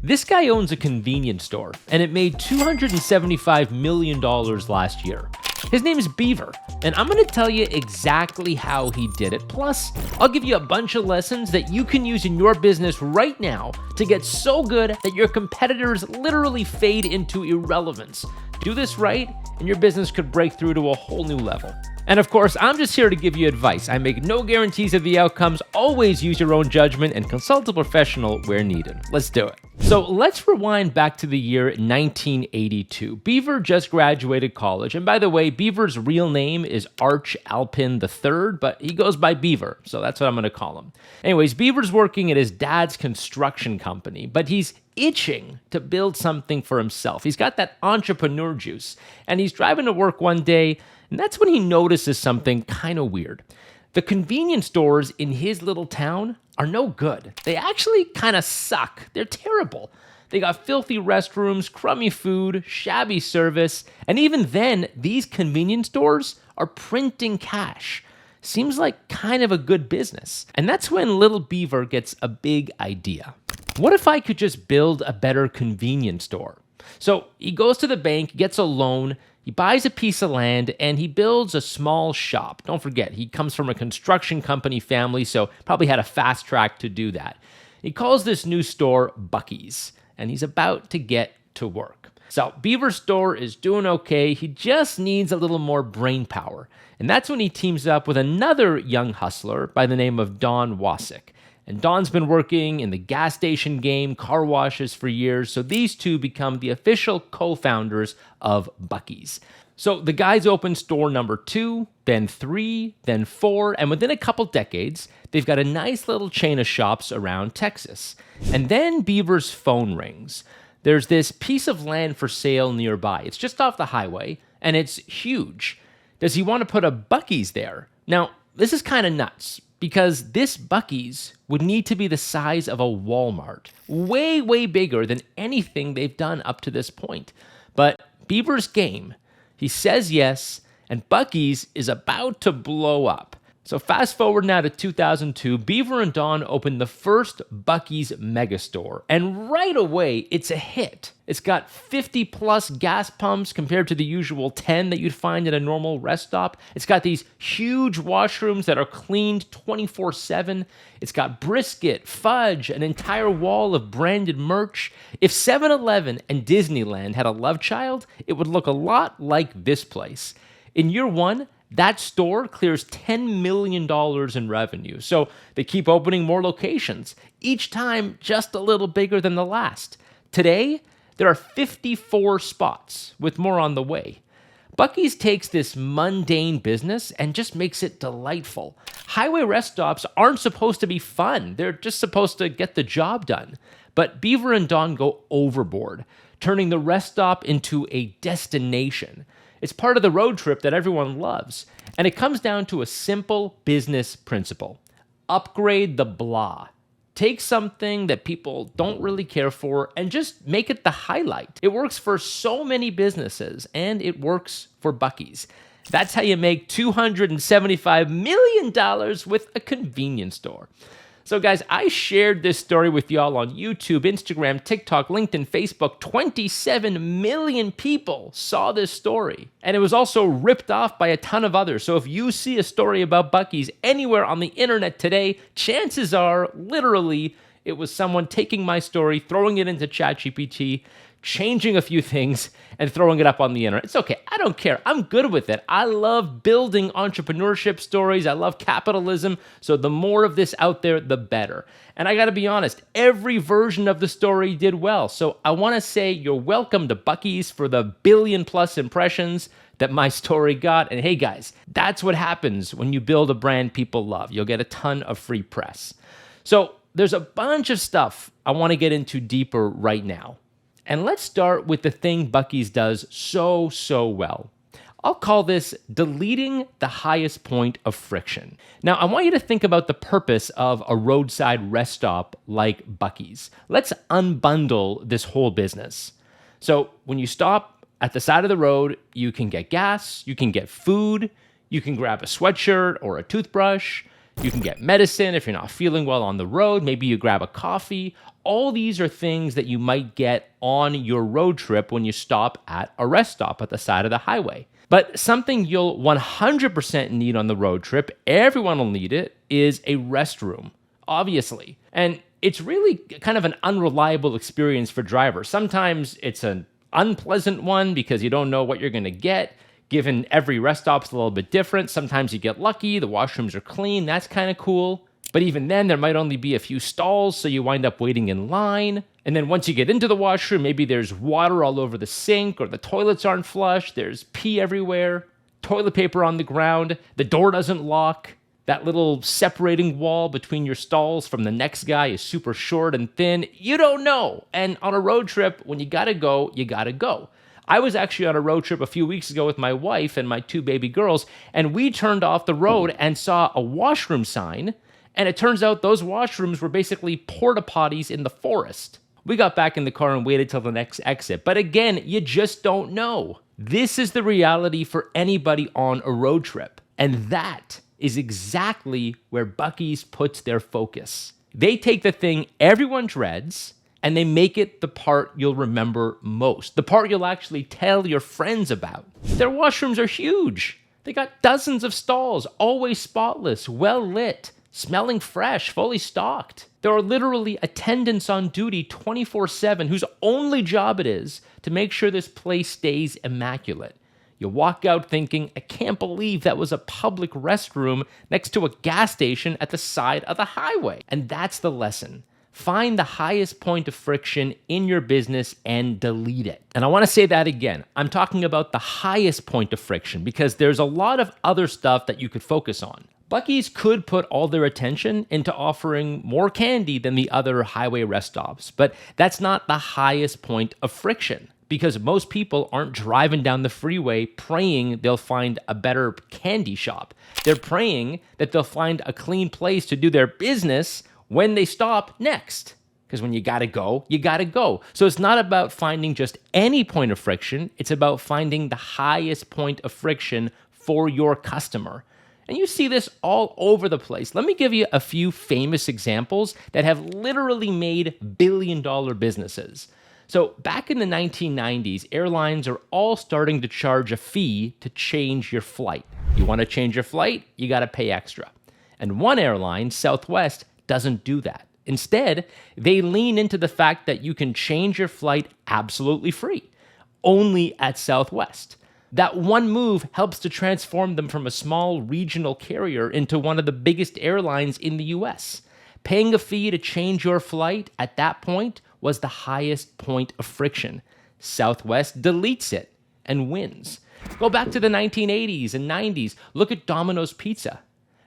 This guy owns a convenience store, and it made $275 million last year. His name is Beaver, and I'm going to tell you exactly how he did it. Plus, I'll give you a bunch of lessons that you can use in your business right now to get so good that your competitors literally fade into irrelevance. Do this right, and your business could break through to a whole new level. And of course, I'm just here to give you advice. I make no guarantees of the outcomes. Always use your own judgment and consult a professional where needed. Let's do it. So let's rewind back to the year 1982. Beaver just graduated college. And by the way, Beaver's real name is Arch Alpin III, but he goes by Beaver. So that's what I'm going to call him. Anyways, Beaver's working at his dad's construction company, but he's itching to build something for himself. He's got that entrepreneur juice, and he's driving to work one day, and that's when he notices something kind of weird. The convenience stores in his little town are no good. They actually kind of suck. They're terrible. They got filthy restrooms, crummy food, shabby service, and even then, these convenience stores are printing cash. Seems like kind of a good business. And that's when little Beaver gets a big idea. What if I could just build a better convenience store? So he goes to the bank, gets a loan, he buys a piece of land, and he builds a small shop. Don't forget, he comes from a construction company family, so probably had a fast track to do that. He calls this new store Buc-ee's, and he's about to get to work. So Beaver's store is doing okay. He just needs a little more brain power. And that's when he teams up with another young hustler by the name of Don Wasik. And Don's been working in the gas station game, car washes for years, so these two become the official co-founders of Buc-ee's. So the guys open store number 2, then 3, then 4, and within a couple decades, they've got a nice little chain of shops around Texas. And then Beaver's phone rings. There's this piece of land for sale nearby. It's just off the highway, and it's huge. Does he want to put a Buc-ee's there? Now, this is kind of nuts, because this Buc-ee's would need to be the size of a Walmart. Way, way bigger than anything they've done up to this point. But Beaver's game. He says yes, and Buc-ee's is about to blow up. So fast forward now to 2002, Beaver and Don opened the first Buc-ee's megastore, and right away, it's a hit. It's got 50 plus gas pumps compared to the usual 10 that you'd find at a normal rest stop. It's got these huge washrooms that are cleaned 24/7. It's got brisket, fudge, an entire wall of branded merch. If 7-Eleven and Disneyland had a love child, it would look a lot like this place. In year one, that store clears $10 million in revenue. So they keep opening more locations, each time just a little bigger than the last. Today, there are 54 spots, with more on the way. Buc-ee's takes this mundane business and just makes it delightful. Highway rest stops aren't supposed to be fun. They're just supposed to get the job done. But Beaver and Don go overboard, turning the rest stop into a destination. It's part of the road trip that everyone loves. And it comes down to a simple business principle. Upgrade the blah. Take something that people don't really care for and just make it the highlight. It works for so many businesses, and it works for Buc-ee's. That's how you make $275 million with a convenience store. So guys, I shared this story with y'all on YouTube, Instagram, TikTok, LinkedIn, Facebook. 27 million people saw this story. And it was also ripped off by a ton of others. So if you see a story about Buc-ee's anywhere on the internet today, chances are, literally, it was someone taking my story, throwing it into ChatGPT, changing a few things, and throwing it up on the internet. It's okay. I don't care. I'm good with it. I love building entrepreneurship stories. I love capitalism. So the more of this out there, the better. And I got to be honest, every version of the story did well. So I want to say you're welcome to Buc-ee's for the 1 billion plus impressions that my story got. And hey guys, that's what happens when you build a brand people love. You'll get a ton of free press. So there's a bunch of stuff I want to get into deeper right now. And let's start with the thing Buc-ee's does so well. I'll call this deleting the highest point of friction. Now, I want you to think about the purpose of a roadside rest stop like Buc-ee's. Let's unbundle this whole business. So when you stop at the side of the road, you can get gas, you can get food, you can grab a sweatshirt or a toothbrush, You can get medicine if you're not feeling well on the road. Maybe you grab a coffee. All these are things that you might get on your road trip when you stop at a rest stop at the side of the highway. But something you'll 100% need on the road trip, everyone will need it, is a restroom, obviously. And it's really kind of an unreliable experience for drivers. Sometimes it's an unpleasant one because you don't know what you're going to get, given every rest stop's a little bit different. Sometimes you get lucky, the washrooms are clean, that's kind of cool. But even then, there might only be a few stalls, so you wind up waiting in line. And then once you get into the washroom, maybe there's water all over the sink, or the toilets aren't flush, there's pee everywhere, toilet paper on the ground, the door doesn't lock, that little separating wall between your stalls from the next guy is super short and thin. You don't know. And on a road trip, when you gotta go, you gotta go. I was actually on a road trip a few weeks ago with my wife and my 2 baby girls, and we turned off the road and saw a washroom sign. And it turns out those washrooms were basically porta potties in the forest. We got back in the car and waited till the next exit. But again, you just don't know. This is the reality for anybody on a road trip. And that is exactly where Buc-ee's puts their focus. They take the thing everyone dreads and they make it the part you'll remember most, the part you'll actually tell your friends about. Their washrooms are huge. They got dozens of stalls, always spotless, well lit, smelling fresh, fully stocked. There are literally attendants on duty 24/7 whose only job it is to make sure this place stays immaculate. You walk out thinking, I can't believe that was a public restroom next to a gas station at the side of the highway. And that's the lesson. Find the highest point of friction in your business and delete it. And I want to say that again. I'm talking about the highest point of friction because there's a lot of other stuff that you could focus on. Buc-ee's could put all their attention into offering more candy than the other highway rest stops, but that's not the highest point of friction because most people aren't driving down the freeway praying they'll find a better candy shop. They're praying that they'll find a clean place to do their business when they stop next. Because when you gotta go, you gotta go. So it's not about finding just any point of friction, it's about finding the highest point of friction for your customer. And you see this all over the place. Let me give you a few famous examples that have literally made billion-dollar businesses. So back in the 1990s, airlines are all starting to charge a fee to change your flight. You want to change your flight, you got to pay extra. And one airline, Southwest, doesn't do that. Instead, they lean into the fact that you can change your flight absolutely free, only at Southwest. That one move helps to transform them from a small regional carrier into one of the biggest airlines in the US. Paying a fee to change your flight at that point was the highest point of friction. Southwest deletes it and wins. Go back to the 1980s and 90s. Look at Domino's Pizza.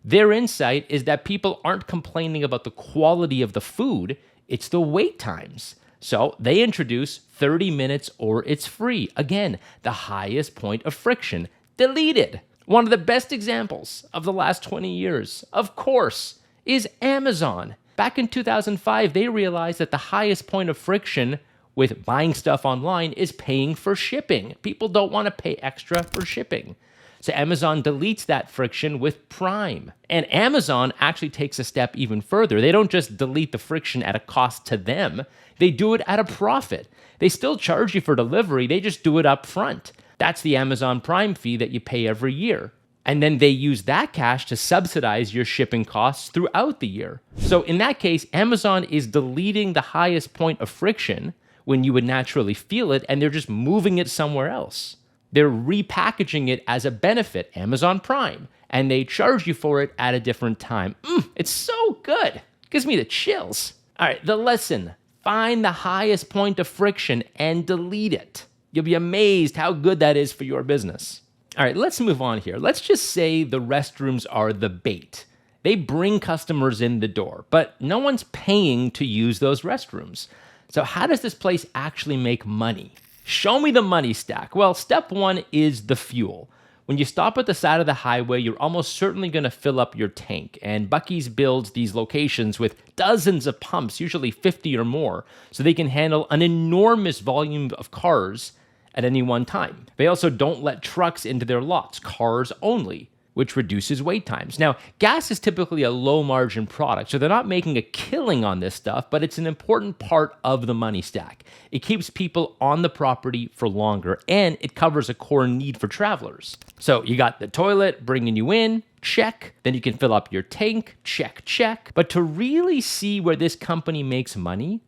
Their insight is that people aren't complaining about the quality of the food, it's the wait times. So they introduce 30 minutes or it's free. Again, the highest point of friction. Deleted. One of the best examples of the last 20 years, of course, is Amazon. Back in 2005, they realized that the highest point of friction with buying stuff online is paying for shipping. People don't want to pay extra for shipping. So Amazon deletes that friction with Prime. And Amazon actually takes a step even further. They don't just delete the friction at a cost to them. They do it at a profit. They still charge you for delivery. They just do it up front. That's the Amazon Prime fee that you pay every year. And then they use that cash to subsidize your shipping costs throughout the year. So in that case, Amazon is deleting the highest point of friction when you would naturally feel it, and they're just moving it somewhere else. They're repackaging it as a benefit, Amazon Prime, and they charge you for it at a different time. It's so good. Gives me the chills. All right, the lesson. Find the highest point of friction and delete it. You'll be amazed how good that is for your business. All right, let's move on here. Let's just say the restrooms are the bait. They bring customers in the door, but no one's paying to use those restrooms. So how does this place actually make money? Show me the money stack. Well, step one is the fuel. When you stop at the side of the highway, you're almost certainly going to fill up your tank. And Buc-ee's builds these locations with dozens of pumps, usually 50 or more, so they can handle an enormous volume of cars at any one time. They also don't let trucks into their lots, cars only. which reduces wait times. Now, gas is typically a low-margin product, so they're not making a killing on this stuff, but it's an important part of the money stack. It keeps people on the property for longer, and it covers a core need for travelers. So you got the toilet bringing you in, check. Then you can fill up your tank, check, check. But to really see where this company makes money,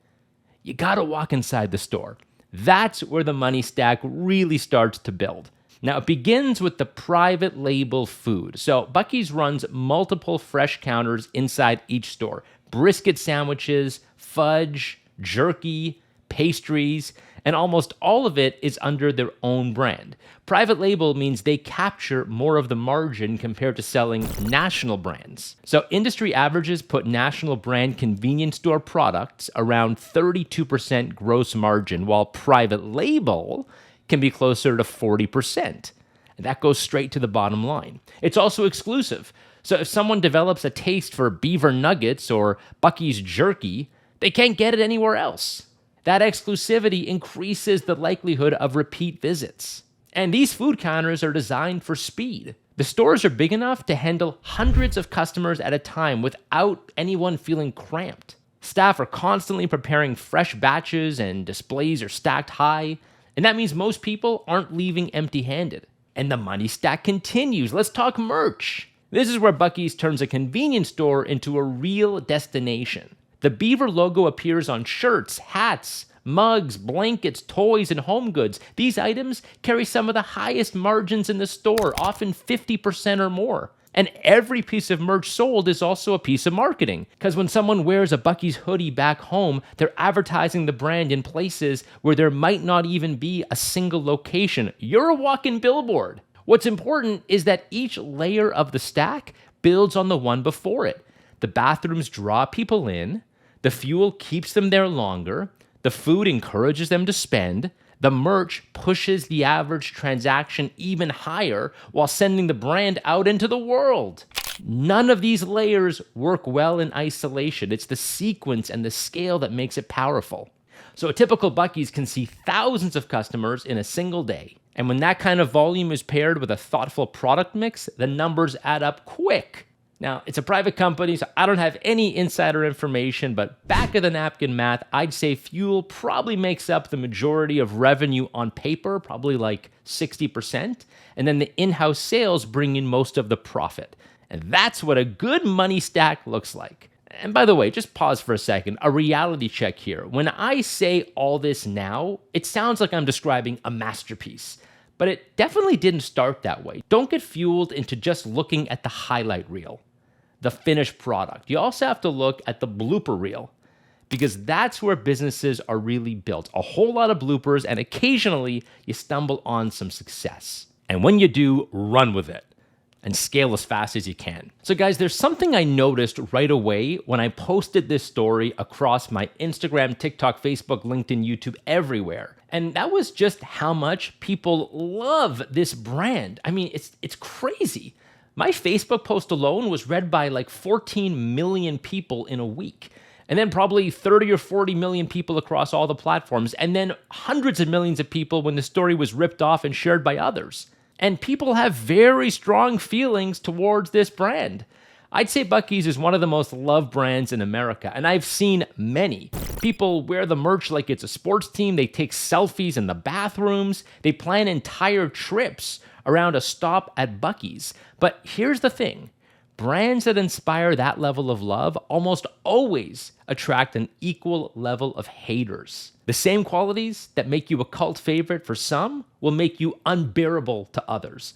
you gotta walk inside the store. That's where the money stack really starts to build. Now, it begins with the private label food. So Buc-ee's runs multiple fresh counters inside each store. Brisket sandwiches, fudge, jerky, pastries, and almost all of it is under their own brand. Private label means they capture more of the margin compared to selling national brands. So industry averages put national brand convenience store products around 32% gross margin, while private label can be closer to 40%. And that goes straight to the bottom line. It's also exclusive. So if someone develops a taste for Beaver nuggets or Buc-ee's jerky, they can't get it anywhere else. That exclusivity increases the likelihood of repeat visits. And these food counters are designed for speed. The stores are big enough to handle hundreds of customers at a time without anyone feeling cramped. Staff are constantly preparing fresh batches and displays are stacked high. And that means most people aren't leaving empty-handed. And the money stack continues. Let's talk merch. This is where Buc-ee's turns a convenience store into a real destination. The Beaver logo appears on shirts, hats, mugs, blankets, toys, and home goods. These items carry some of the highest margins in the store, often 50% or more. And every piece of merch sold is also a piece of marketing. Because when someone wears a Buc-ee's hoodie back home, they're advertising the brand in places where there might not even be a single location. You're a walking billboard. What's important is that each layer of the stack builds on the one before it. The bathrooms draw people in, the fuel keeps them there longer, the food encourages them to spend, the merch pushes the average transaction even higher while sending the brand out into the world. None of these layers work well in isolation. It's the sequence and the scale that makes it powerful. So a typical Buc-ee's can see thousands of customers in a single day. And when that kind of volume is paired with a thoughtful product mix, the numbers add up quick. Now, it's a private company, so I don't have any insider information, but back of the napkin math, I'd say fuel probably makes up the majority of revenue on paper, probably like 60%, and then the in-house sales bring in most of the profit. And that's what a good money stack looks like. And by the way, just pause for a second, a reality check here. When I say all this now, it sounds like I'm describing a masterpiece. But it definitely didn't start that way. Don't get fueled into just looking at the highlight reel, the finished product. You also have to look at the blooper reel, because that's where businesses are really built. A whole lot of bloopers, and occasionally you stumble on some success. And when you do, run with it and scale as fast as you can. So guys, there's something I noticed right away when I posted this story across my Instagram, TikTok, Facebook, LinkedIn, YouTube, everywhere. And that was just how much people love this brand. I mean, it's crazy. My Facebook post alone was read by like 14 million people in a week. And then probably 30 or 40 million people across all the platforms. And then hundreds of millions of people when the story was ripped off and shared by others. And people have very strong feelings towards this brand. I'd say Buc-ee's is one of the most loved brands in America, and I've seen many. People wear the merch like it's a sports team, they take selfies in the bathrooms, they plan entire trips around a stop at Buc-ee's. But here's the thing, brands that inspire that level of love almost always attract an equal level of haters. The same qualities that make you a cult favorite for some will make you unbearable to others.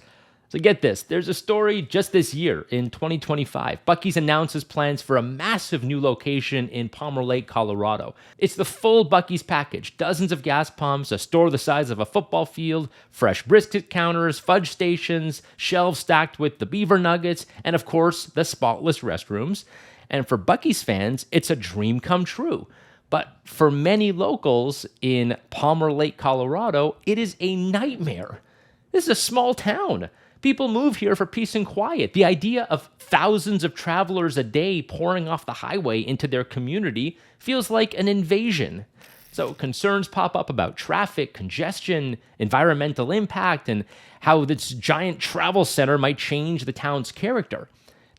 So get this, there's a story just this year in 2025. Buc-ee's announces plans for a massive new location in Palmer Lake, Colorado. It's the full Buc-ee's package, dozens of gas pumps, a store the size of a football field, fresh brisket counters, fudge stations, shelves stacked with the Beaver nuggets, and of course, the spotless restrooms. And for Buc-ee's fans, it's a dream come true. But for many locals in Palmer Lake, Colorado, it is a nightmare. This is a small town. People move here for peace and quiet. The idea of thousands of travelers a day pouring off the highway into their community feels like an invasion. So concerns pop up about traffic, congestion, environmental impact, and how this giant travel center might change the town's character.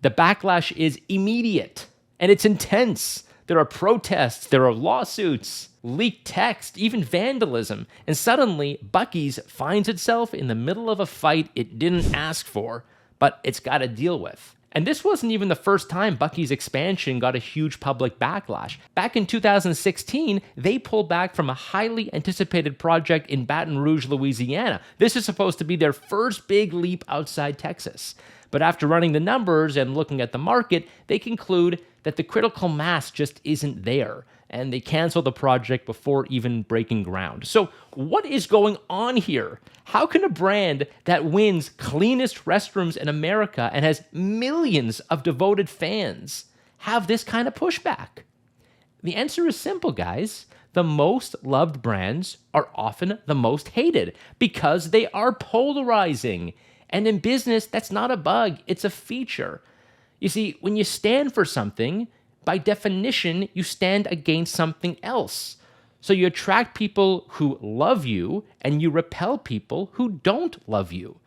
The backlash is immediate, and it's intense. There are protests, there are lawsuits, leaked text, even vandalism, and suddenly Buc-ee's finds itself in the middle of a fight it didn't ask for, but it's got to deal with. And this wasn't even the first time Buc-ee's expansion got a huge public backlash. Back in 2016, they pulled back from a highly anticipated project in Baton Rouge, Louisiana. This is supposed to be their first big leap outside Texas. But after running the numbers and looking at the market, they conclude that the critical mass just isn't there, and they cancel the project before even breaking ground. So what is going on here? How can a brand that wins cleanest restrooms in America and has millions of devoted fans have this kind of pushback? The answer is simple, guys. The most loved brands are often the most hated because they are polarizing. And in business, that's not a bug, it's a feature. You see, when you stand for something, by definition, you stand against something else. So you attract people who love you, and you repel people who don't love you.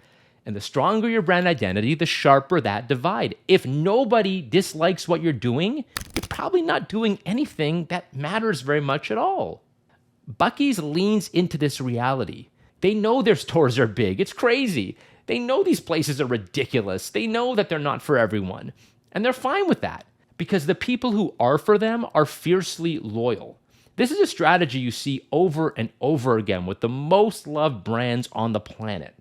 And the stronger your brand identity, the sharper that divide. If nobody dislikes what you're doing, you're probably not doing anything that matters very much at all. Buc-ee's leans into this reality. They know their stores are big. It's crazy. They know these places are ridiculous. They know that they're not for everyone. And they're fine with that because the people who are for them are fiercely loyal. This is a strategy you see over and over again with the most loved brands on the planet.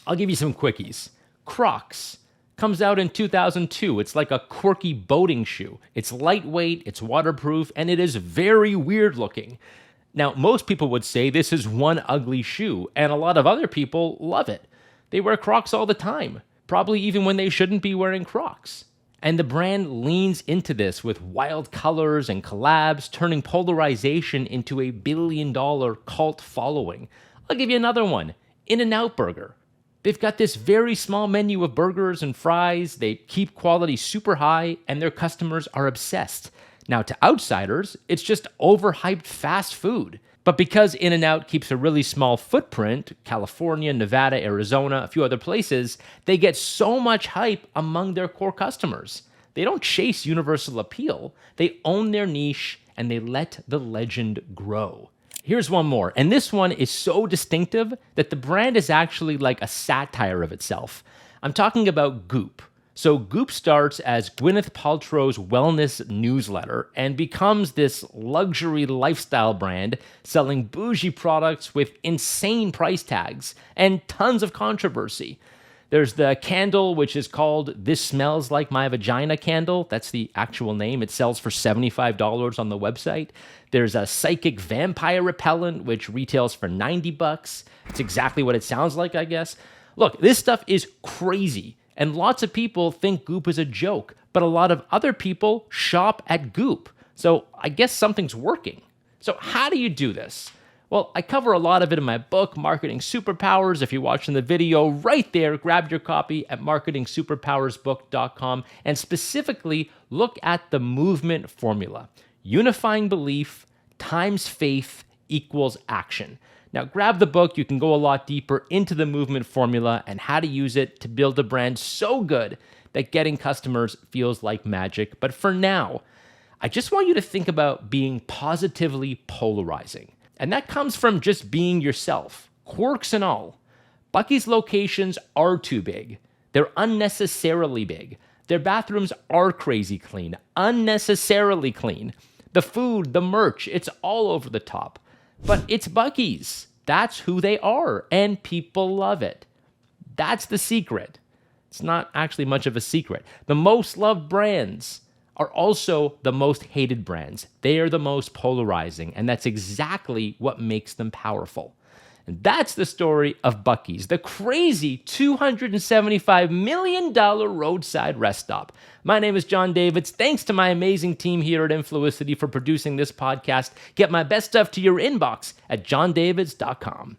I'll give you some quickies. Crocs comes out in 2002. It's like a quirky boating shoe. It's lightweight, it's waterproof, and it is very weird looking. Now, most people would say this is one ugly shoe, and a lot of other people love it. They wear Crocs all the time, probably even when they shouldn't be wearing Crocs. And the brand leans into this with wild colors and collabs, turning polarization into a billion-dollar cult following. I'll give you another one, In-N-Out Burger. They've got this very small menu of burgers and fries, they keep quality super high, and their customers are obsessed. Now, to outsiders, it's just overhyped fast food. But because In-N-Out keeps a really small footprint, California, Nevada, Arizona, a few other places, they get so much hype among their core customers. They don't chase universal appeal. They own their niche, and they let the legend grow. Here's one more, and this one is so distinctive that the brand is actually like a satire of itself. I'm talking about Goop. So Goop starts as Gwyneth Paltrow's wellness newsletter and becomes this luxury lifestyle brand selling bougie products with insane price tags and tons of controversy. There's the candle, which is called This Smells Like My Vagina candle. That's the actual name. It sells for $75 on the website. There's a psychic vampire repellent, which retails for $90. It's exactly what it sounds like, I guess. Look, this stuff is crazy. And lots of people think Goop is a joke, but a lot of other people shop at Goop. So I guess something's working. So how do you do this? Well, I cover a lot of it in my book, Marketing Superpowers. If you're watching the video right there, grab your copy at marketingsuperpowersbook.com and specifically look at the movement formula. Unifying belief times faith equals action. Now, grab the book. You can go a lot deeper into the movement formula and how to use it to build a brand so good that getting customers feels like magic. But for now, I just want you to think about being positively polarizing. And that comes from just being yourself, quirks and all. Buc-ee's locations are too big. They're unnecessarily big. Their bathrooms are crazy clean, unnecessarily clean. The food, the merch, it's all over the top. But it's Buc-ee's. That's who they are, and people love it. That's the secret. It's not actually much of a secret. The most loved brands are also the most hated brands. They are the most polarizing, and that's exactly what makes them powerful. And that's the story of Buc-ee's, the crazy $275 million roadside rest stop. My name is Jon Davids. Thanks to my amazing team here at Influicity for producing this podcast. Get my best stuff to your inbox at jondavids.com.